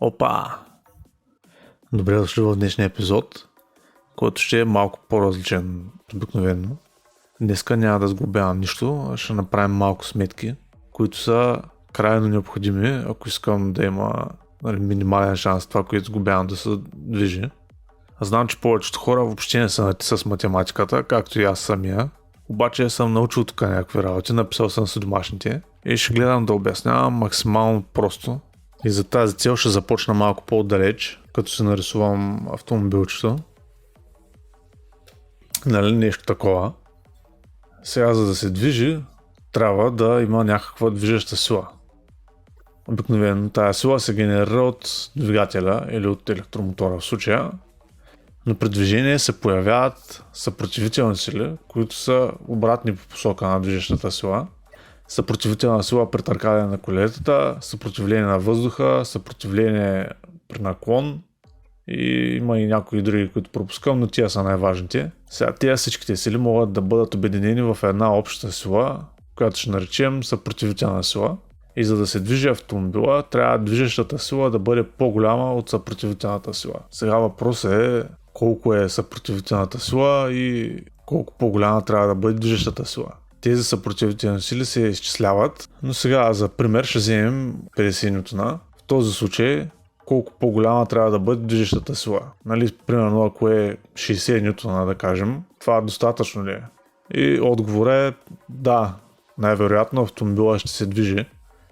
Опа! Добре дошли в днешния епизод, който ще е малко по-различен от обикновено. Днеска няма да сглобявам нищо, а ще направим малко сметки, които са крайно необходими, ако искам да има минимален шанс това, което сглобявам, да се движи. Знам, че повечето хора въобще не са нати с математиката, както и аз самия. Обаче съм научил тук някакви работи, написал съм си домашните и ще гледам да обяснявам максимално просто. И за тази цел ще започна малко по-далеч, като се нарисувам автомобилчето. Нали, нещо такова. Сега, за да се движи, трябва да има някаква движеща сила. Обикновено тая сила се генерира от двигателя или от електромотора в случая. Но при движение се появяват съпротивителни сили, които са обратни по посока на движещата сила. Съпротивителна сила при търкаляне на колелетата, съпротивление на въздуха, съпротивление при наклон и има и някои други, които пропускам, но тия са най-важните. Сега тия всичките сили могат да бъдат обединени в една обща сила, която ще наречем съпротивителна сила. И за да се движи автомобила, трябва движещата сила да бъде по-голяма от съпротивителната сила. Сега въпросът е колко е съпротивителната сила и колко по-голяма трябва да бъде движещата сила. Тези съпротивителни сили се изчисляват, но сега за пример ще вземем 50 нютона. В този случай колко по-голяма трябва да бъде движещата сила. Нали, примерно ако е 60 нютона, да кажем, това достатъчно ли е? И отговорът е да, най-вероятно автомобила ще се движи,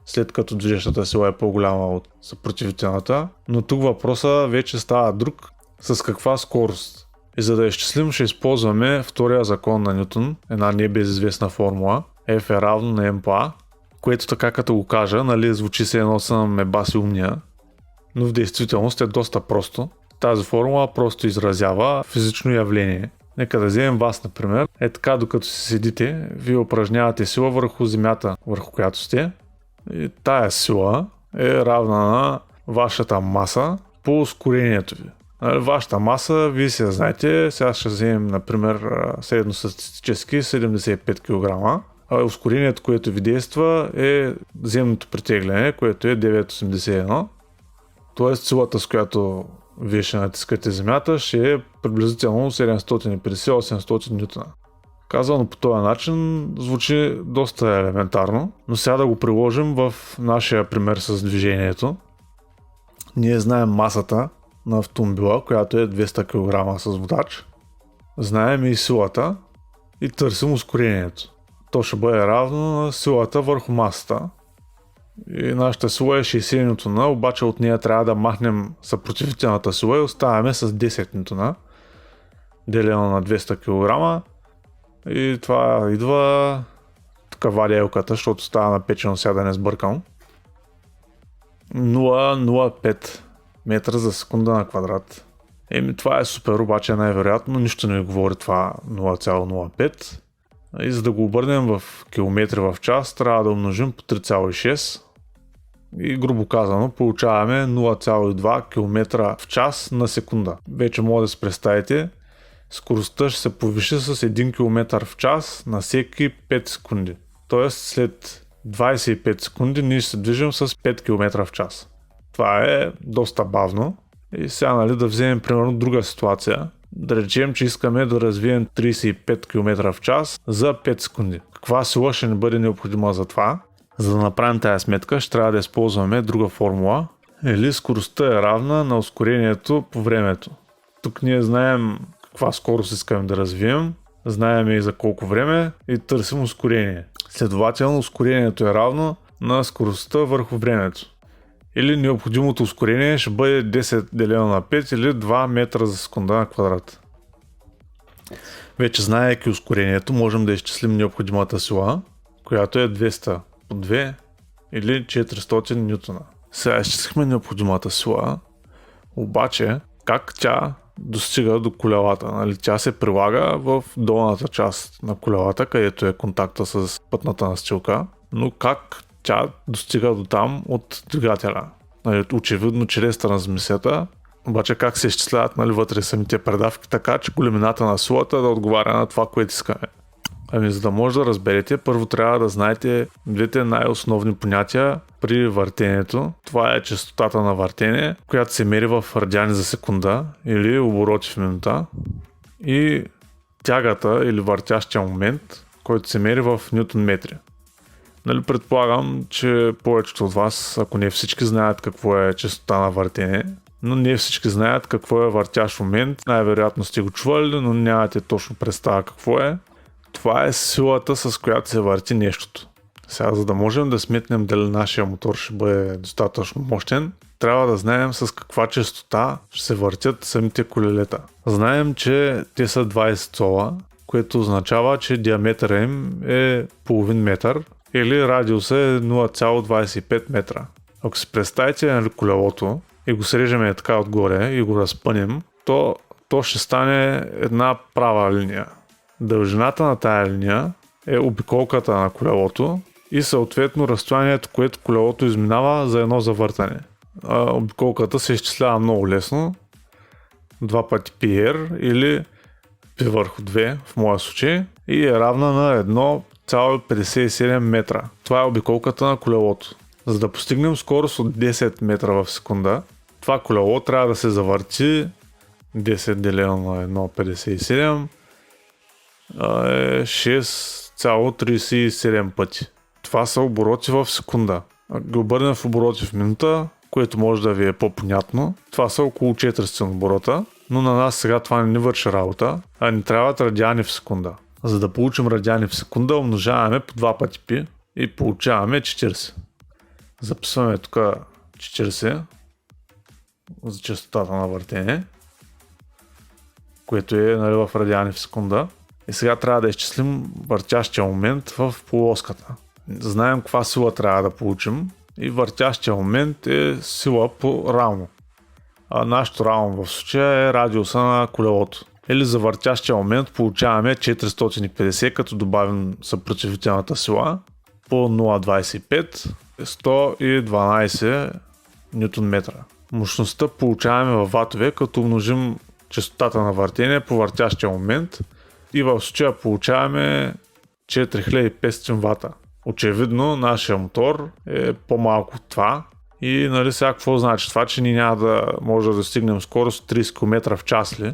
след като движещата сила е по-голяма от съпротивителната, но тук въпросът вече става друг. С каква скорост? И за да изчислим, ще използваме втория закон на Нютон, една небезизвестна формула, F е равно на M по A, което така като го кажа, нали, звучи се едно съм баси умния, но в действителност е доста просто. Тази формула просто изразява физично явление. Нека да вземем вас, например. Е така, докато си седите, вие упражнявате сила върху земята, върху която сте. И тая сила е равна на вашата маса по ускорението ви. Вашата маса, вие си я знаете, сега ще вземем, например, средностатистически 75 кг. Ускорението, което ви действа, е земното притегляне, което е 981. Тоест силата, с която вие ще натискате земята, ще е приблизително 750-800 нютона. Казано по този начин звучи доста елементарно, но сега да го приложим в нашия пример с движението. Ние знаем масата на автомобила, която е 200 кг с водач. Знаем и силата и търсим ускорението. То ще бъде равно на силата върху масата. И нашата сила е 60 нютона, обаче от нея трябва да махнем съпротивителната сила и оставяме с 10 нютона, делено на 200 кг. И това идва, тук вадя елката, защото става напечено, сега да не сбъркам. 0,05 метра за секунда на квадрат. Това е супер, обаче най-вероятно нищо не ми говори това 0,05. И за да го обърнем в километри в час, трябва да умножим по 3,6. И грубо казано получаваме 0,2 км в час на секунда. Вече може да се представите, скоростта ще се повиши с 1 км в час на всеки 5 секунди. Тоест след 25 секунди ние ще се движим с 5 км в час. Това е доста бавно. И сега, нали, да вземем примерно друга ситуация. Да речем, че искаме да развием 35 км в час за 5 секунди. Каква сила ще ни бъде необходима за това? За да направим тази сметка, ще трябва да използваме друга формула. Или скоростта е равна на ускорението по времето. Тук ние знаем каква скорост искаме да развием, знаем и за колко време и търсим ускорение. Следователно, ускорението е равно на скоростта върху времето. Или необходимото ускорение ще бъде 10 делено на 5 или 2 метра за секунда на квадрат. Вече знаейки ускорението, можем да изчислим необходимата сила, която е 200 по 2 или 400 нютона. Сега изчислихме необходимата сила, обаче как тя достига до колелата? Нали? Тя се прилага в долната част на колелата, където е контакта с пътната настилка, но как тя достига до там от двигателя? Нали, очевидно чрез трансмисията, обаче как се изчисляват, нали, вътре самите предавки, така че големината на силата да отговаря на това, което искаме. Ами за да може да разберете, първо трябва да знаете двете най-основни понятия при въртенето. Това е честотата на въртене, която се мери в радиани за секунда или обороти в минута, и тягата или въртящия момент, който се мери в нютон метри. Нали, предполагам, че повечето от вас, ако не всички, знаят какво е честота на въртене, но не всички знаят какво е въртящ момент. Най-вероятно сте го чували, но нямате точно представа какво е. Това е силата, с която се върти нещото. Сега, за да можем да сметнем дали нашия мотор ще бъде достатъчно мощен, трябва да знаем с каква честота ще се въртят самите колелета. Знаем, че те са 20 цола, което означава, че диаметъра им е половин метър или радиуса е 0,25 метра. Ако си представите колелото и го срежеме така отгоре и го разпънем, то ще стане една права линия. Дължината на тая линия е обиколката на колелото и съответно разстоянието, което колелото изминава за едно завъртане. Обиколката се изчислява много лесно. 2 пъти PR или P върху 2 в моя случай и е равна на 1,57 метра. Това е обиколката на колелото. За да постигнем скорост от 10 метра в секунда, това колело трябва да се завърти 10 делено на 1,57 е 6,37 пъти. Това са обороти в секунда. Ако ги обърнем в обороти в минута, което може да ви е по-понятно, това са около 400 оборота, но на нас сега това не ни върши работа, а ни трябват радиани в секунда. За да получим радиани в секунда, умножаваме по 2 пъти пи и получаваме 40. Записваме тук 40 за честотата на въртене, което е, нали, в радиани в секунда. И сега трябва да изчислим въртящия момент в полоската. Знаем каква сила трябва да получим и въртящия момент е сила по рамо. А нашето рамо в случая е радиуса на колелото. Или за въртящия момент получаваме 450, като добавим съпротивителната сила по 0,25 112 нютон метра. Мощността получаваме в ватове, като умножим честотата на въртене по въртящия момент и в случая получаваме 4500 вата. Очевидно нашия мотор е по-малко от това и нали сега какво значи това, че ние няма да може да достигнем скорост 30 км в час ли?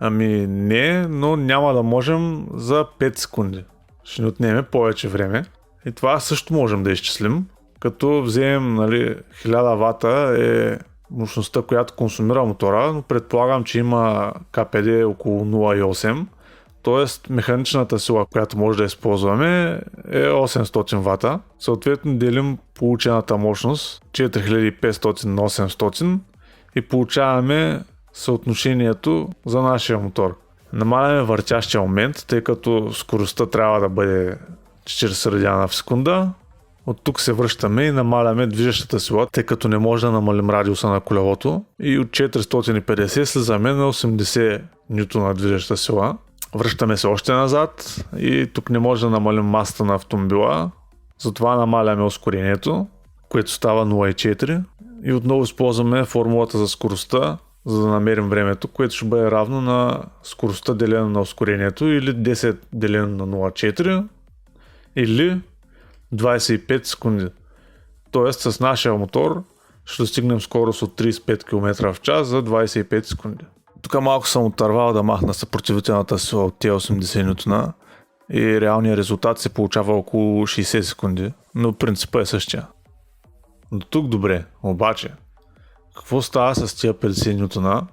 Ами не, но няма да можем за 5 секунди. Ще ни отнеме повече време и това също можем да изчислим, като вземем, нали, 1000 вата е мощността, която консумира мотора, но предполагам, че има КПД около 0,8. Т.е. механичната сила, която може да използваме е 800 вата. Съответно делим получената мощност 4500 на 800 и получаваме съотношението за нашия мотор. Намаляме въртящия момент, тъй като скоростта трябва да бъде 40 радиана в секунда. От тук се връщаме и намаляме движещата сила, тъй като не може да намалим радиуса на колелото. И от 450 слизаме на 80 нютона движеща сила. Връщаме се още назад и тук не може да намалим масата на автомобила. Затова намаляме ускорението, което става 0,4. И отново използваме формулата за скоростта, за да намерим времето, което ще бъде равно на скоростта делено на ускорението или 10 делено на 0,4 или 25 секунди. Тоест с нашия мотор ще достигнем скорост от 35 км в час за 25 секунди. Тук малко съм отървал да махна съпротивителната сила от тези 80 нютона и реалният резултат се получава около 60 секунди, но принципът е същия. До тук добре, обаче какво става с тия 50 нютона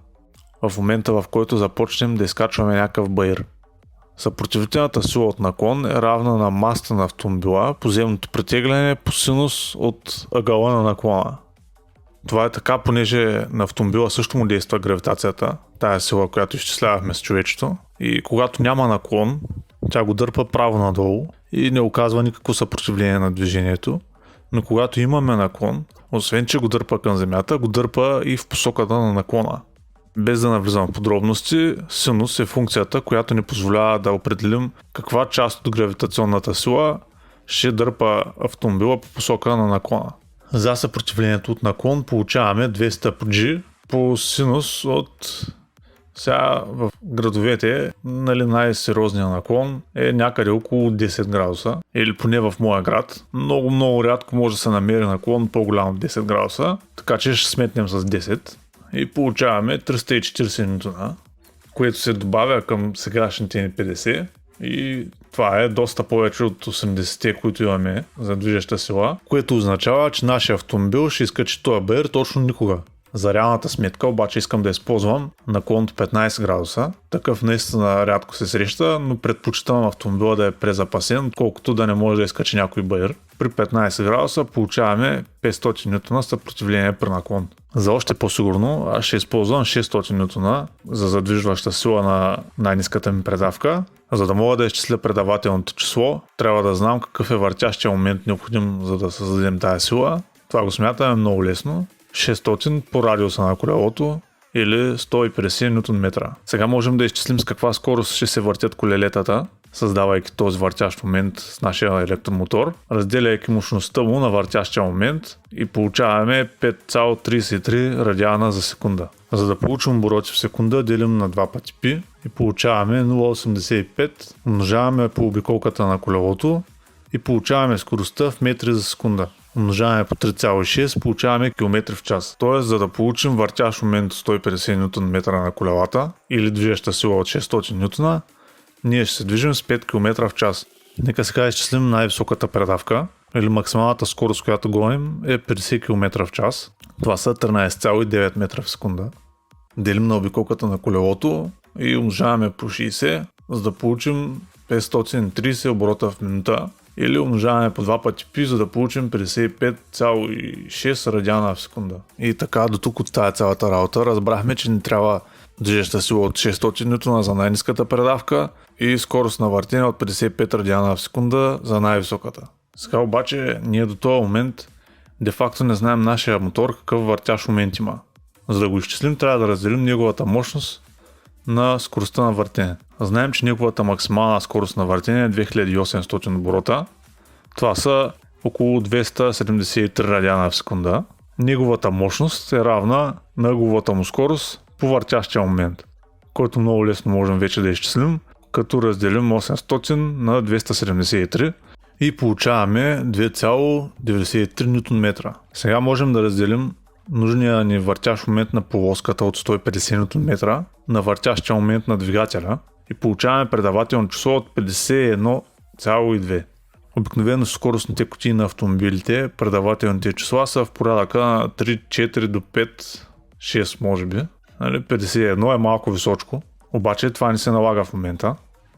в момента, в който започнем да изкачваме някакъв баир? Съпротивителната сила от наклон е равна на масата на автомобила по земното притегляне по синус от ъгъла на наклона. Това е така, понеже на автомобила също му действа гравитацията, тая сила, която изчислявахме с човечето, и когато няма наклон, тя го дърпа право надолу и не оказва никакво съпротивление на движението, но когато имаме наклон, освен че го дърпа към земята, го дърпа и в посоката на наклона. Без да навлизам в подробности, синус е функцията, която ни позволява да определим каква част от гравитационната сила ще дърпа автомобила по посока на наклона. За съпротивлението от наклон получаваме 200 по G по синус от Сега в градовете, нали, най-сериозният наклон е някъде около 10 градуса, или поне в моя град. Много рядко може да се намери наклон по-голям от 10 градуса, така че ще сметнем с 10 и получаваме 340 нютона, което се добавя към сегашните ни 50 и това е доста повече от 80-те, които имаме за движеща сила, което означава, че нашия автомобил ще изкачи този БР точно никога. За реалната сметка обаче искам да използвам наклон от 15 градуса. Такъв наистина рядко се среща, но предпочитам автомобила да е презапасен, колкото да не може да изкачи някой БР. При 15 градуса получаваме 500 нютона съпротивление при наклон. За още по-сигурно аз ще използвам 600 нютона за задвижваща сила на най-ниската ми предавка. За да мога да изчисля предавателното число, трябва да знам какъв е въртящия момент необходим, за да създадем тази сила. Това го смятаме много лесно. 600 по радиуса на колелото или 150 Нм. Сега можем да изчислим с каква скорост ще се въртят колелетата, създавайки този въртящ момент с нашия електромотор, разделяйки мощността му на въртящия момент и получаваме 5,33 радиана за секунда. За да получим обороти в секунда, делим на 2 пъти π и получаваме 0,85, умножаваме по обиколката на колелото и получаваме скоростта в метри за секунда. Умножаваме по 3,6, получаваме км в час. Тоест, за да получим въртящ момент от 150 Нм на колелата или движеща сила от 600 Н, ние ще се движим с 5 км в час. Нека сега изчислим най-високата предавка или максималната скорост, която гоним е 50 км в час. Това са 13,9 метра в секунда. Делим на обиколката на колелото и умножаваме по 60, за да получим 530 оборота в минута. Или умножаваме по 2 пъти π, за да получим 55,6 радиана в секунда. И така, до тук от тази цялата работа разбрахме, че ни трябва движеща сила от 600 Н за най-ниската предавка и скорост на въртене от 55 радиана в секунда за най-високата. Сега обаче ние до този момент де-факто не знаем нашия мотор какъв въртящ момент има. За да го изчислим, трябва да разделим неговата мощност на скоростта на въртене. Знаем, че неговата максимална скорост на въртене е 2800 оборота. Това са около 273 радиана в секунда. Неговата мощност е равна на неговата му скорост по въртящия момент, който много лесно можем вече да изчислим, като разделим 800 на 273 и получаваме 2,93 Нм. Сега можем да разделим нужния ни въртящ момент на полоската от 150 Нм на въртящия момент на двигателя и получаваме предавателно число от 51,2. Обикновено скоростните кутии на автомобилите, предавателните числа са в порядъка на 3, 4 до 5, 6 може би. 51 е малко височко, обаче това не се налага в момента.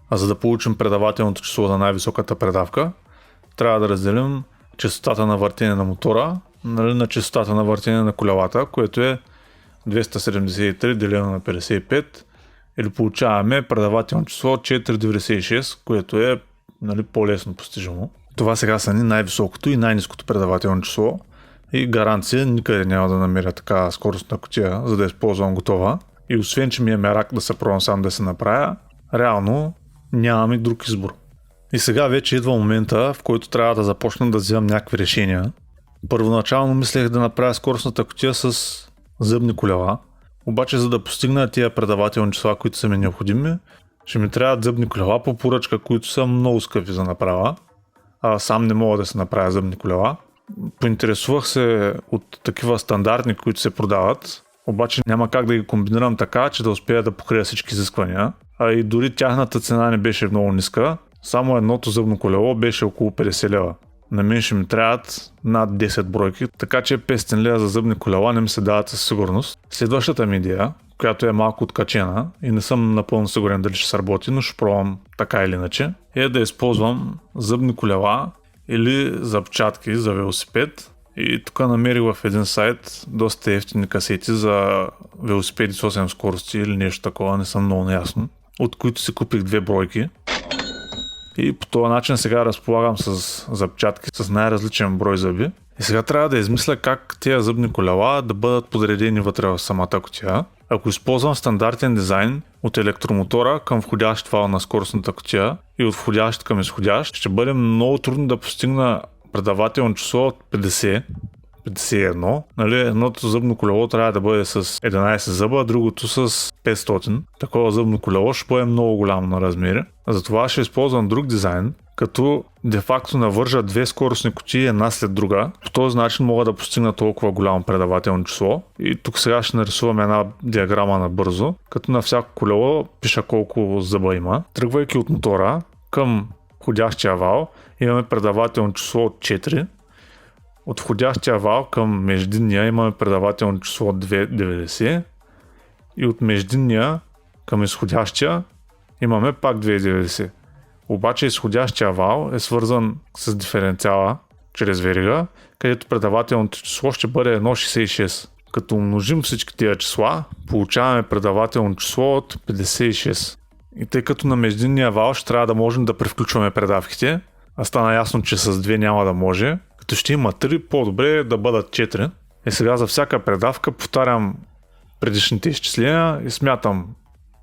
А за да получим предавателното число за най-високата предавка, трябва да разделим честотата на въртене на мотора на честотата на въртене на колелата, което е 273 делено на 55, или получаваме предавателно число 4,96, което е по-лесно постижимо. Това сега са ни най-високото и най-ниското предавателно число и гаранция никъде няма да намеря така скоростна кутия, за да използвам готова. И освен, че ми е мерак да се пробвам сам да се направя, реално нямаме друг избор. И сега вече идва момента, в който трябва да започна да вземам някакви решения. Първоначално мислех да направя скоростната кутия с зъбни колела, обаче за да постигна тия предавателни числа, които са ми необходими, ще ми трябват зъбни колела по поръчка, които са много скъпи за направа, а сам не мога да се направя зъбни колела. Поинтересувах се от такива стандартни, които се продават, обаче няма как да ги комбинирам така, че да успея да покрия всички изисквания, а и дори тяхната цена не беше много ниска, само едното зъбно колело беше около 50 лева. На мен ще ми трябват над 10 бройки, така че 500 лева за зъбни колела не ми се дават със сигурност. Следващата ми идея, която е малко откачена и не съм напълно сигурен дали ще сработи, но ще пробвам така или иначе, е да използвам зъбни колела или запчатки за велосипед. И тук намерих в един сайт доста ефтини касети за велосипеди с 8 скорости или нещо такова, не съм много наясно, от които си купих 2 бройки. И по този начин сега разполагам с запчатки с най-различен брой зъби. И сега трябва да измисля как тези зъбни колела да бъдат подредени вътре в самата кутия. Ако използвам стандартен дизайн от електромотора към входящ вал на скоростната кутия и от входящ към изходящ, ще бъде много трудно да постигна предавателно число от 50 51. Нали, едното зъбно колело трябва да бъде с 11 зъба, а другото с 500. Такова зъбно колело ще бъде много голямо на размери. Затова ще използвам друг дизайн, като де-факто навържа две скоростни кутии една след друга. По този начин мога да постигна толкова голямо предавателно число. И тук сега ще нарисувам една диаграма набързо, като на всяко колело пиша колко зъба има. Тръгвайки от мотора към входящия вал имаме предавателно число от 4. От входящия вал към междинния имаме предавателно число от 2,90. И от междинния към изходящия имаме пак 2,90. Обаче изходящия вал е свързан с диференциала чрез верига, където предавателното число ще бъде 1,66. Като умножим всички тия числа, получаваме предавателно число от 56. И тъй като на междинния вал ще трябва да можем да превключваме предавките, а стана ясно, че с 2 няма да може, като ще има 3, по-добре е да бъдат 4. И сега за всяка предавка повтарям предишните изчисления и смятам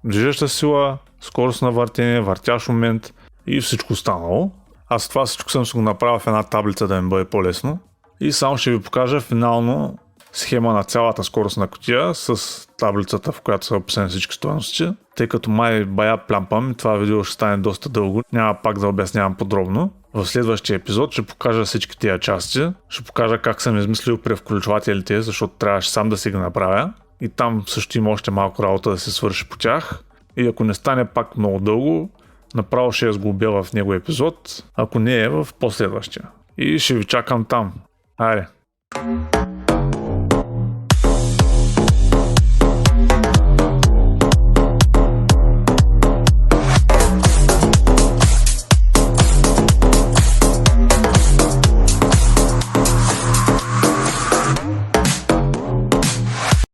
движеща сила, скорост на въртене, въртящ момент и всичко останало. Аз това всичко съм си го направил в една таблица да ми бъде по-лесно. И само ще ви покажа финално схема на цялата скоростна кутия с таблицата, в която са описани всички стойности. Тъй като май бая плямпам, това видео ще стане доста дълго, няма пак да обяснявам подробно. В следващия епизод ще покажа всички тия части, ще покажа как съм измислил превключвателите, защото трябваше сам да си ги направя. И там също има още малко работа да се свърши по тях. И ако не стане пак много дълго, направо ще я сглобя в него епизод, ако не е в последващия. И ще ви чакам там. Айде!